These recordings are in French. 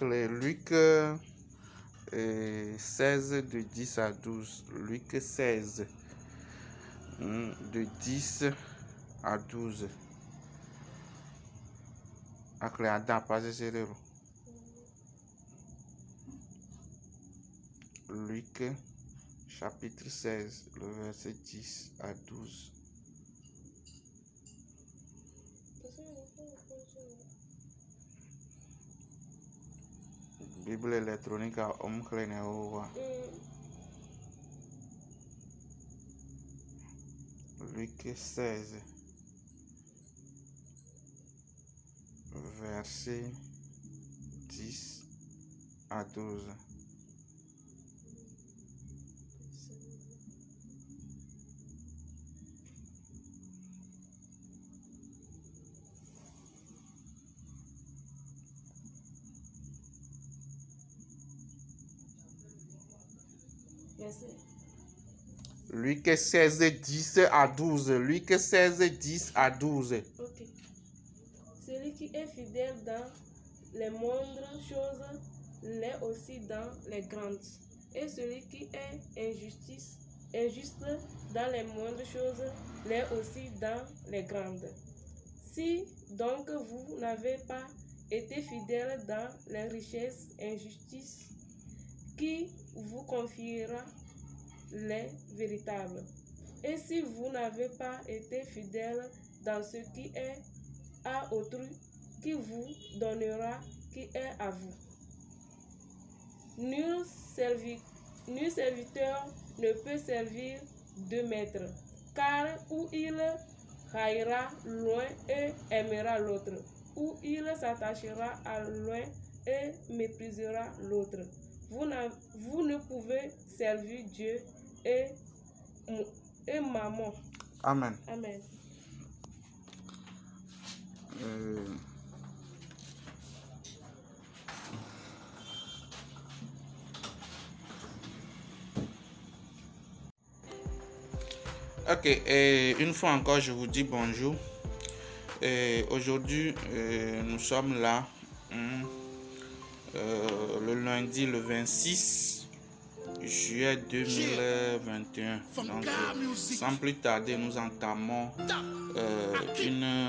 Luc 16 de 10 à 12. Luc 16 de 10 à 12. Luc chapitre 16, le verset 10 à 12. Bible électronique à Luc 16, verset 10 à 12. Luc 16, 10 à 12. Luc 16, 10 à 12. Ok. Celui qui est fidèle dans les moindres choses l'est aussi dans les grandes. Et celui qui est injuste dans les moindres choses l'est aussi dans les grandes. Si donc vous n'avez pas été fidèle dans les richesses injustices, qui vous confiera les véritables? Et si vous n'avez pas été fidèle dans ce qui est à autrui, qui vous donnera qui est à vous? Nul serviteur ne peut servir deux maîtres, car ou il haïra l'un et aimera l'autre, ou il s'attachera à l'un et méprisera l'autre. Vous ne pouvez servir Dieu et maman. Amen. Amen. Ok, et une fois encore, je vous dis bonjour. Aujourd'hui, nous sommes là, le lundi, le 26 juillet 2021. Donc, sans plus tarder, nous entamons une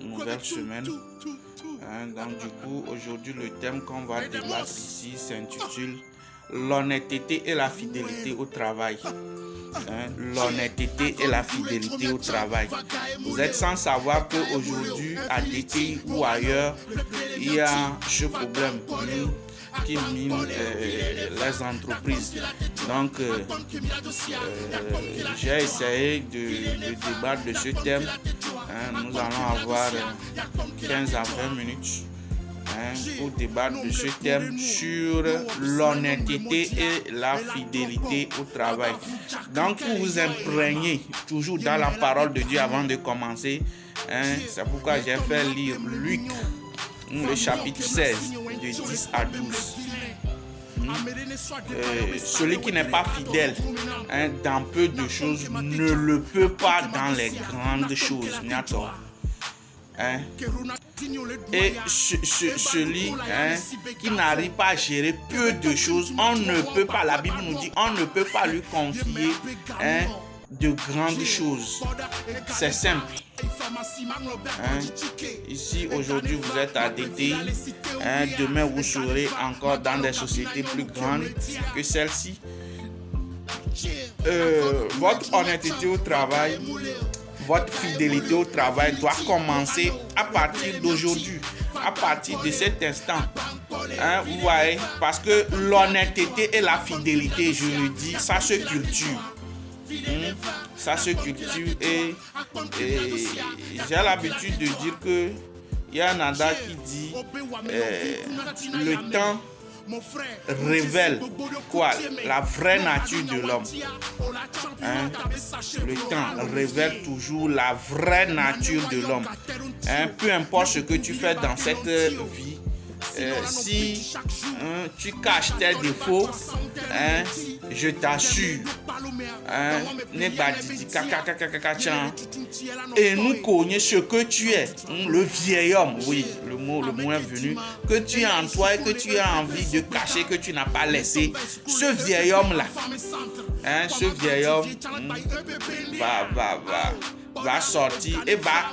nouvelle semaine. Donc, du coup, aujourd'hui, le thème qu'on va débattre ici s'intitule l'honnêteté et la fidélité au travail. L'honnêteté et la fidélité au travail. Vous êtes sans savoir qu'aujourd'hui, à DTI ou ailleurs, il y a ce problème qui mine les entreprises. Donc, j'ai essayé de débattre de ce thème. Nous allons avoir 15 à 20 minutes pour débattre de ce thème sur l'honnêteté et la fidélité au travail. Donc, pour vous imprégner toujours dans la parole de Dieu avant de commencer, c'est pourquoi j'ai fait lire Luc, le chapitre 16, de 10 à 12. Celui qui n'est pas fidèle dans peu de choses ne le peut pas dans les grandes choses. Et celui qui n'arrive pas à gérer peu de choses, on ne peut pas, la Bible nous dit, on ne peut pas lui confier de grandes choses. C'est simple. Ici, aujourd'hui, vous êtes à DTI. Demain, vous serez encore dans des sociétés plus grandes que celle-ci. Votre honnêteté au travail, votre fidélité au travail doit commencer à partir d'aujourd'hui, à partir de cet instant. Vous voyez, parce que l'honnêteté et la fidélité, je le dis, ça se cultive. Ça se cultive et j'ai l'habitude de dire que il y a un adage qui dit le temps révèle quoi? La vraie nature de l'homme. Le temps révèle toujours la vraie nature de l'homme. Peu importe ce que tu fais dans cette vie, si tu caches tes défauts, je t'assure et nous connaît ce que tu es, le vieil homme, oui, le mot est venu, que tu as en toi et que tu as envie de cacher, que tu n'as pas laissé. Ce vieil homme-là, ce vieil homme va sortir et va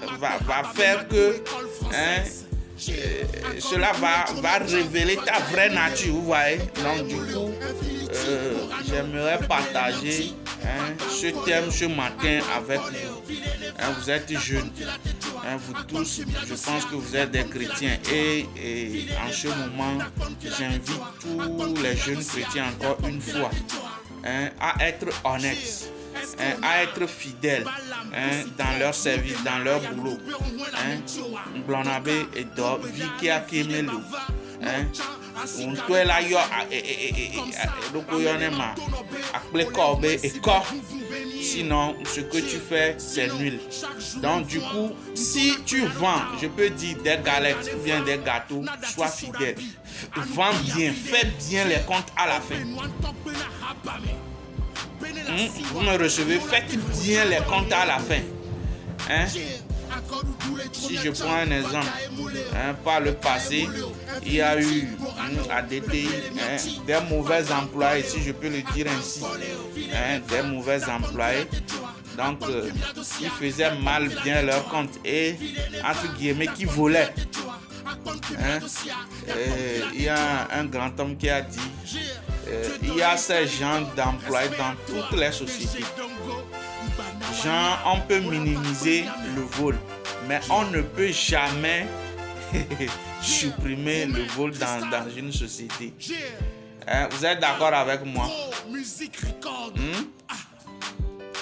faire que cela va révéler ta vraie nature, vous voyez. Donc du coup, j'aimerais partager ce thème ce matin avec vous. Vous êtes jeunes, vous tous, je pense que vous êtes des chrétiens et en ce moment, j'invite tous les jeunes chrétiens encore une fois à être honnêtes, à être fidèles dans leur service, dans leur boulot. Blonabé et do viki akemelo. Toi là yo sinon ce que tu fais c'est nul. Donc du coup, si tu vends, je peux dire des galettes ou bien des gâteaux, sois fidèle. Vends bien, fais bien les comptes à la fin. Vous me recevez, faites bien les comptes à la fin. Si je prends un exemple, par le passé, il y a eu à DTI des mauvais employés, si je peux le dire ainsi, des mauvais employés, donc qui faisaient mal bien leur compte et entre guillemets qui volaient. Il y a un grand homme qui a dit il y a ces gens d'employés dans toutes les sociétés. On peut minimiser le vol, mais on ne peut jamais supprimer le vol dans une société. Vous êtes d'accord avec moi?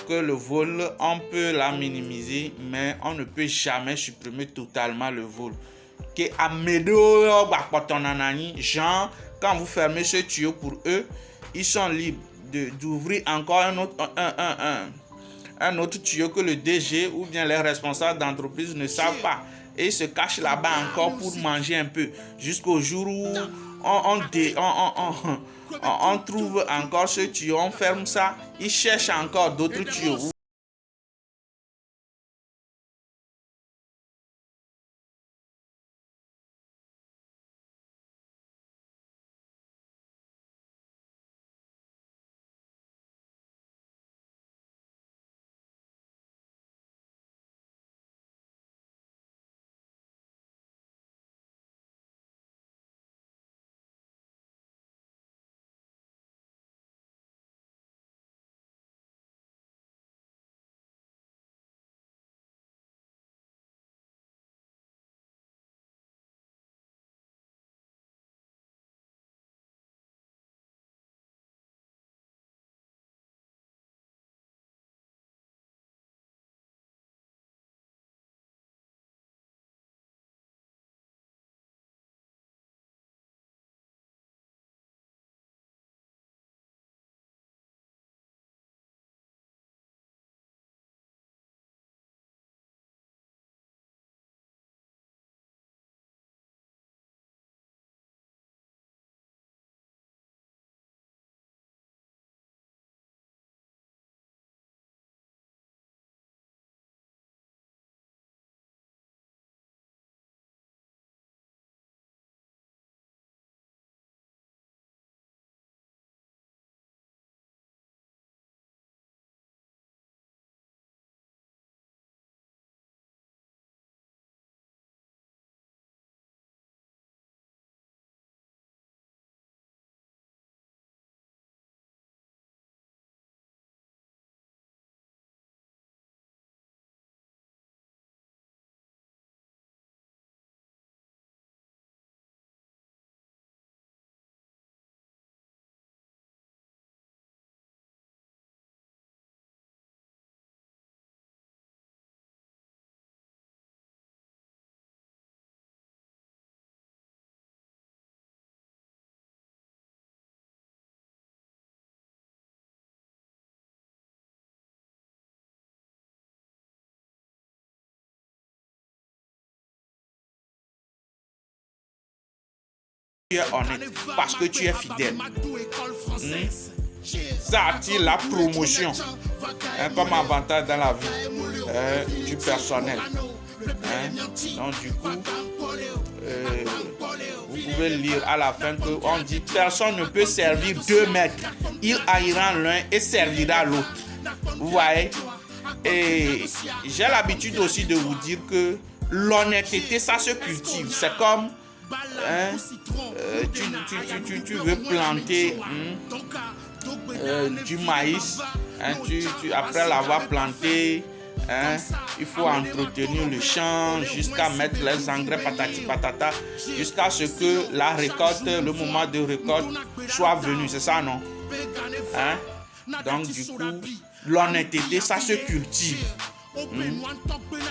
Que le vol, on peut la minimiser, mais on ne peut jamais supprimer totalement le vol. Genre, quand vous fermez ce tuyau pour eux, ils sont libres d'ouvrir encore un autre tuyau que le DG ou bien les responsables d'entreprise ne savent pas. Et ils se cachent là-bas encore pour manger un peu. Jusqu'au jour où on trouve encore ce tuyau, on ferme ça, ils cherchent encore d'autres tuyaux. Tu es honnête parce que tu es fidèle. Ça attire la promotion comme avantage dans la vie du personnel. Donc du coup, vous pouvez lire à la fin qu'on dit personne ne peut servir deux maîtres. Il haïra l'un et servira l'autre. Vous voyez? Et j'ai l'habitude aussi de vous dire que l'honnêteté, ça se cultive. C'est comme tu veux planter du maïs. Après l'avoir planté, il faut entretenir le champ jusqu'à mettre les engrais patati patata, jusqu'à ce que la récolte, le moment de récolte soit venu. C'est ça, non? Donc du coup, l'honnêteté, ça se cultive.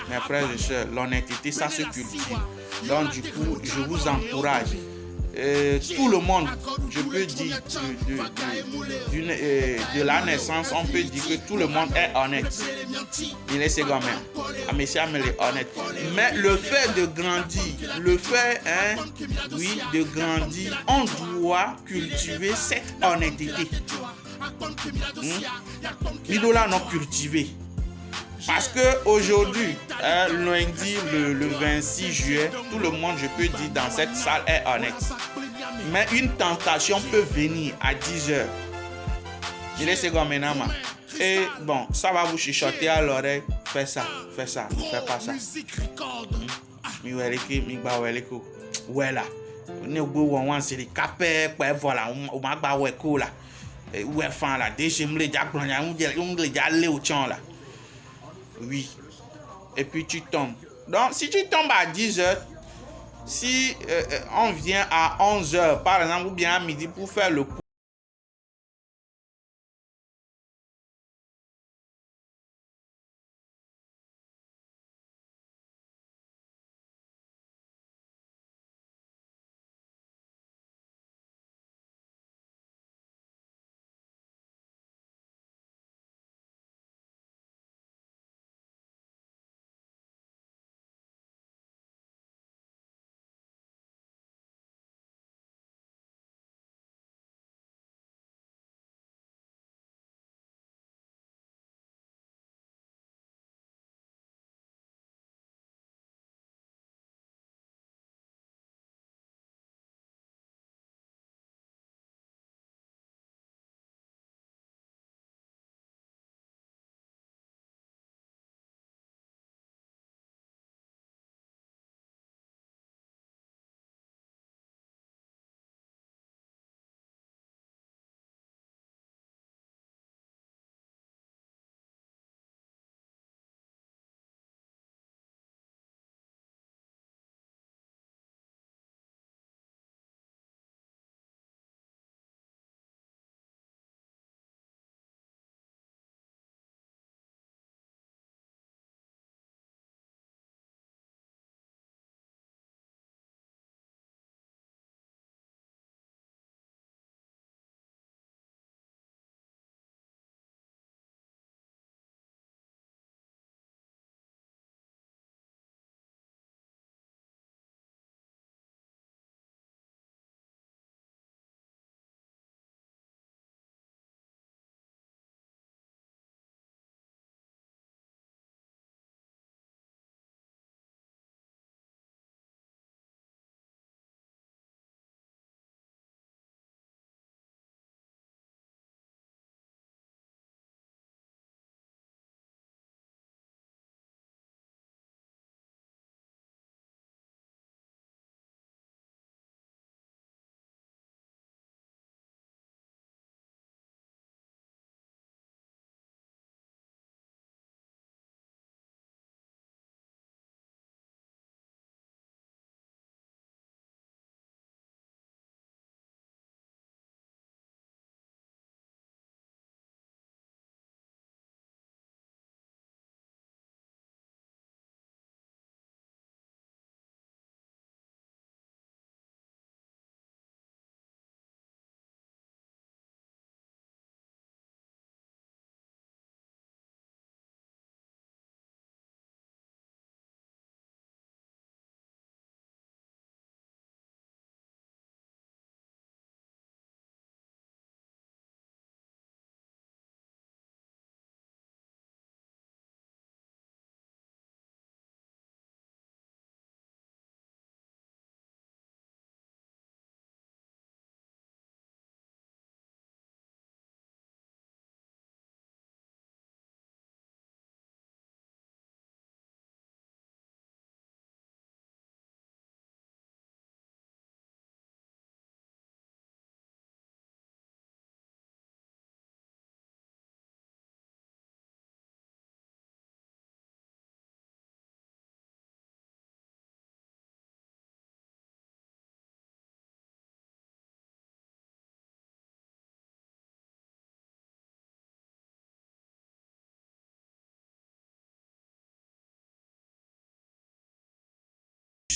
Mes frères et sœurs, l'honnêteté, ça se cultive. Donc du coup, je vous encourage. Tout le monde, je peux dire, de la naissance, on peut dire que tout le monde est honnête. Il est second même. Monsieur Amel est honnête. Mais le fait de grandir, de grandir, on doit cultiver cette honnêteté. Ils doivent non cultiver. Parce que aujourd'hui, lundi, le 26 juillet, tout le monde, je peux dire, dans cette salle est honnête. Mais une tentation peut venir à 10h. Il est second maintenant. Et bon, ça va vous chuchoter à l'oreille. Fais ça, ne fais pas ça. Voilà. Oui. Et puis tu tombes. Donc, si tu tombes à 10h, si on vient à 11h, par exemple, ou bien à midi pour faire le coup,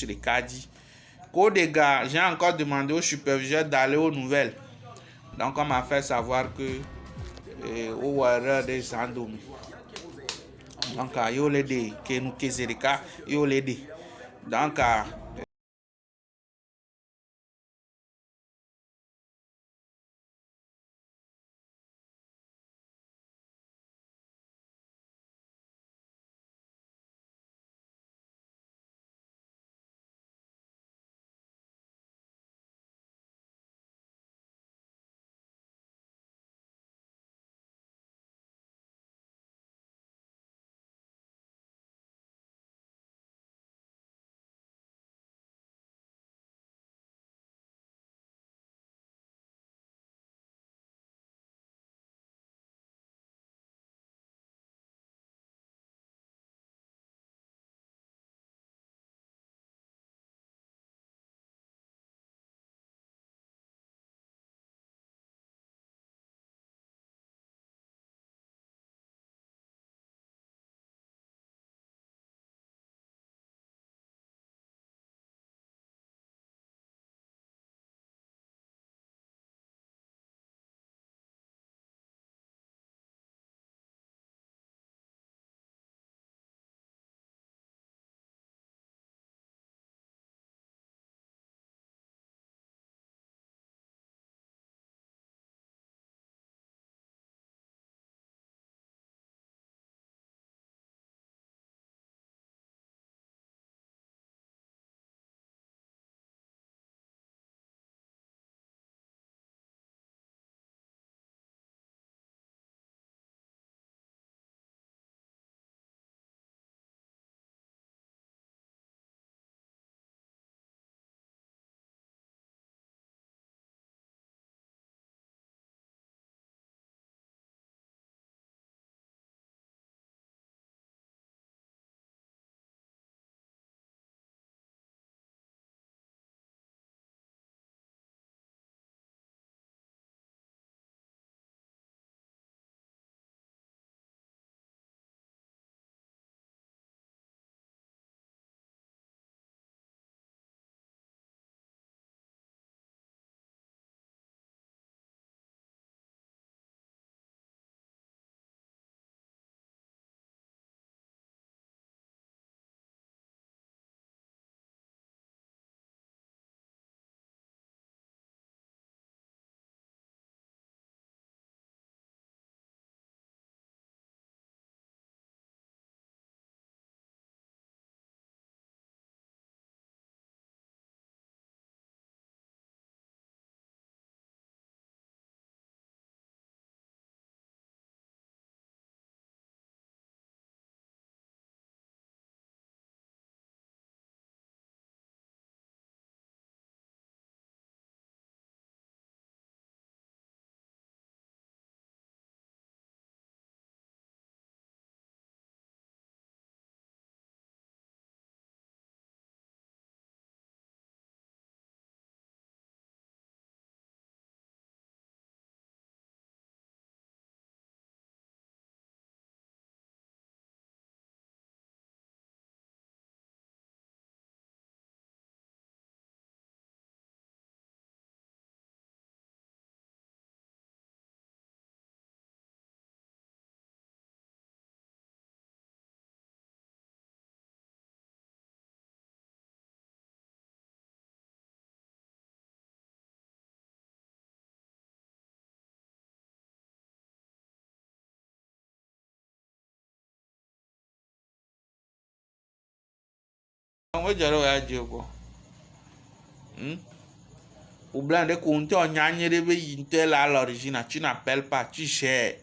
les caddies. Qu'au dégât, j'ai encore demandé au superviseur d'aller aux nouvelles. Donc, on m'a fait savoir que au erreur des andomi. Donc, il y a les que nous kézerika, il y a les donc on va dire à Dieu quoi. Problème de compter en gagne de intel à l'origine, tu n'appelles pas, tu cherches.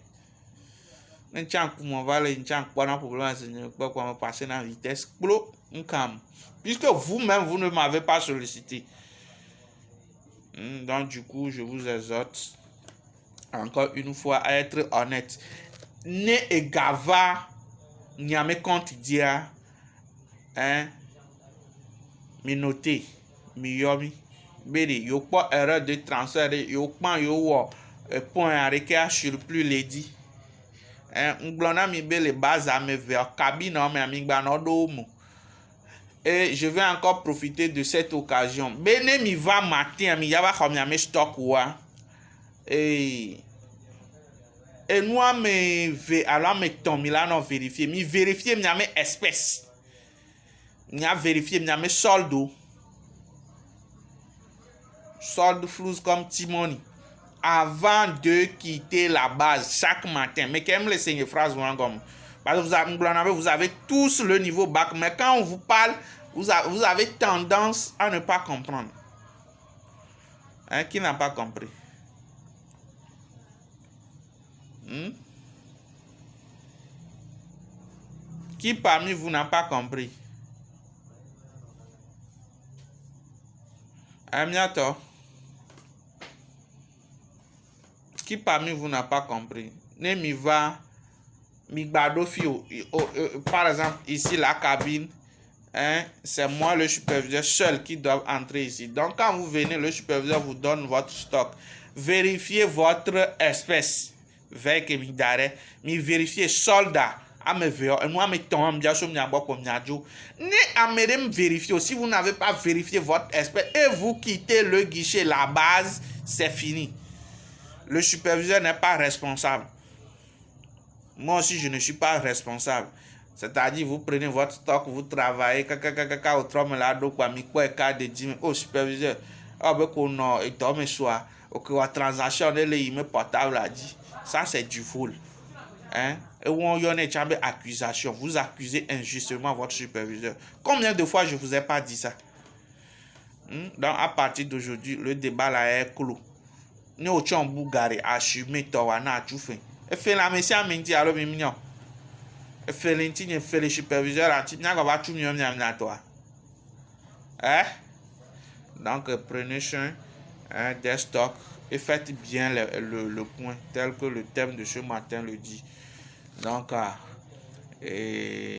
Un chien comment va le chien quoi un problème c'est quoi comment passer dans la vitesse clos un cam. Puisque vous-même vous ne m'avez pas sollicité. Donc du coup, je vous exhorte encore une fois à être honnête. Ne egava nyame compte dia mi noté mi yomi beri yo pas erreur de transfert yo pan yo wo point arrêté à surplus lady nglona mi be le base à me ver cabine mais mi gba no do mo Et je vais encore profiter de cette occasion. Bene mi va matin, mi yaba khomia me stock wa. Et nous me alors me tombe là non vérifier. Mi vérifier miame espèce. Mi a vérifier miame solde. Solde flou comme Timoni. Avant de quitter la base chaque matin. Mais quand même les signes phrases comme parce que vous avez tous le niveau bac, mais quand on vous parle, vous avez tendance à ne pas comprendre. Hein, qui n'a pas compris? Qui parmi vous n'a pas compris? Amiato? Qui parmi vous n'a pas compris? Ne mi va, mi gbado fio. Par exemple, ici la cabine, hein, c'est moi le superviseur seul qui doit entrer ici. Donc quand vous venez, le superviseur vous donne votre stock. Vérifiez votre espèce. Veille mi dare, mi vérifiez soldat. Vérifier. Si vous n'avez pas vérifié votre espèce et vous quittez le guichet, la base, c'est fini. Le superviseur n'est pas responsable. Moi aussi, je ne suis pas responsable. C'est-à-dire, vous prenez votre stock, vous travaillez, oh, superviseur, transaction, portable a dit. Ça, c'est du vol. Hein? Et où on y a une accusation. Vous accusez injustement votre superviseur. Combien de fois je ne vous ai pas dit ça? Donc, à partir d'aujourd'hui, le débat là est clos. Nous avons bougari assumé Tawana Tchoufé. Et fait la messie à Minti à l'homme. Et fait l'intime, fait le superviseur à Tibna va tout mieux à toi. Hein? Donc, prenez soin des stocks et faites bien le point tel que le thème de ce matin le dit. Donc,